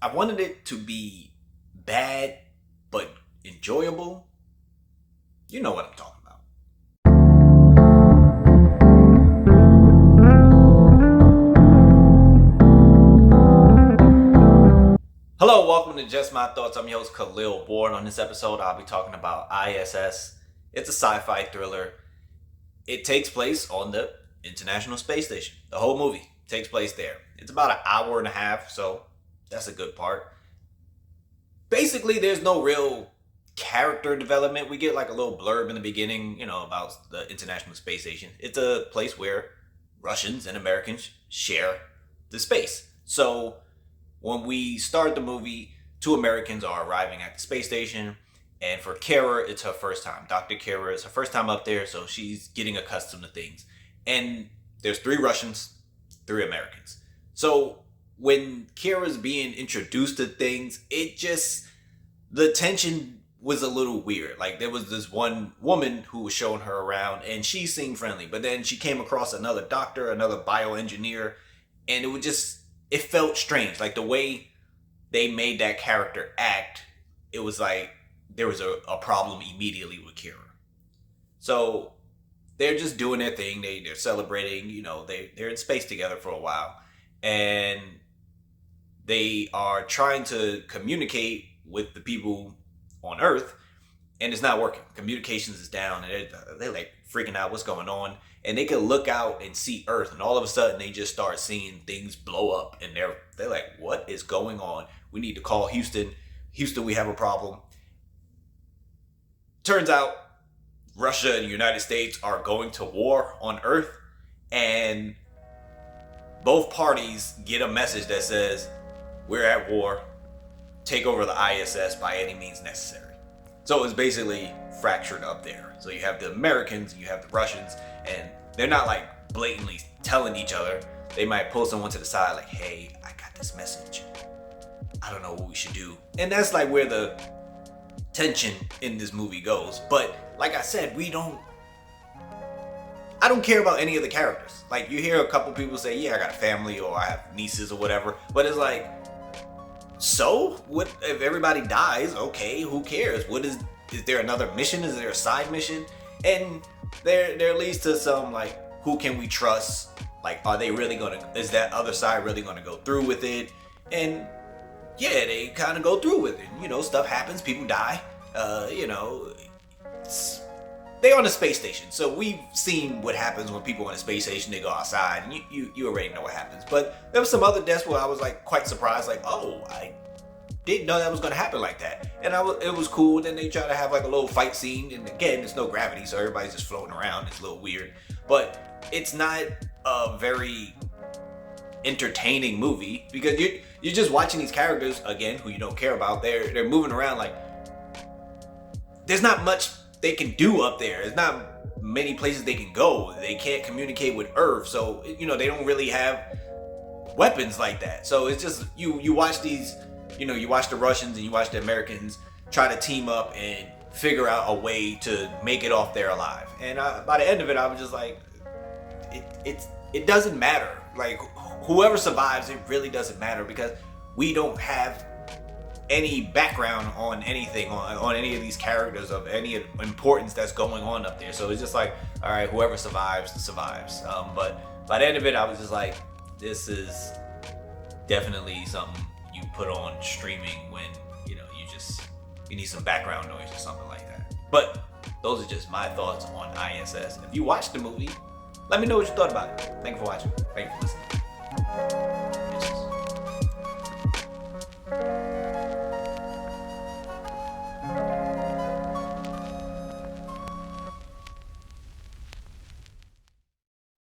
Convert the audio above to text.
I wanted it to be bad but enjoyable. You know what I'm talking about. Hello, welcome to Just My Thoughts. I'm your host Khaleel. On this episode, I'll be talking about I.S.S. It's a sci-fi thriller. It takes place on the International Space Station. The whole movie takes place there. It's about an hour and a half, so that's a good part. Basically, there's no real character development. We get like a little blurb in the beginning, about the International Space Station. It's a place where Russians and Americans share the space. So when we start the movie, two Americans are arriving at the space station. And for Kara, it's her first time. Dr. Kara, it's her first time up there, so she's getting accustomed to things. And there's 3 Russians, 3 Americans. So when Kara's being introduced to things, the tension was a little weird. Like, there was this one woman who was showing her around, and she seemed friendly. But then she came across another doctor, another bioengineer, and it felt strange. Like, the way they made that character act, it was like there was a problem immediately with Kara. So they're just doing their thing. They're celebrating, they're in space together for a while. And they are trying to communicate with the people on Earth, and it's not working. Communications is down, and they're like freaking out what's going on. And they could look out and see Earth, and all of a sudden they just start seeing things blow up, and they're like, what is going on? We need to call Houston. Houston, we have a problem. Turns out Russia and the United States are going to war on Earth, and both parties get a message that says, we're at war, take over the I.S.S. by any means necessary. So it's basically fractured up there. So you have the Americans and you have the Russians, and they're not like blatantly telling each other. They might pull someone to the side like, hey, I got this message. I don't know what we should do. And that's like where the tension in this movie goes. But like I said, I don't care about any of the characters. Like, you hear a couple people say, yeah, I got a family, or I have nieces or whatever. But it's like, so what if everybody dies? Okay, who cares? Is there another mission? Is there a side mission? And there leads to some, like, who can we trust? Like, is that other side really gonna go through with it? And yeah, they kind of go through with it. Stuff happens, people die. They're on a space station, so we've seen what happens when people on a space station, they go outside, and you already know what happens. But there was some other deaths where I was like quite surprised, like, oh, I didn't know that was gonna happen like that. And it was cool. Then they try to have like a little fight scene, and again, there's no gravity, so everybody's just floating around. It's a little weird, but it's not a very entertaining movie because you're just watching these characters, again, who you don't care about. They're moving around. Like, there's not much they can do up there. There's not many places they can go. They can't communicate with Earth, so they don't really have weapons like that. So it's just you watch these, you watch the Russians and you watch the Americans try to team up and figure out a way to make it off there alive. And by the end of it, I was just like, it doesn't matter. Like, whoever survives, it really doesn't matter because we don't have any background on anything, on any of these characters of any importance that's going on up there. So it's just like, all right, whoever survives. But by the end of it, I was just like, this is definitely something you put on streaming when you need some background noise or something like that. But those are just my thoughts on I.S.S. If you watched the movie, let me know what you thought about it. Thank you for watching. Thank you for listening.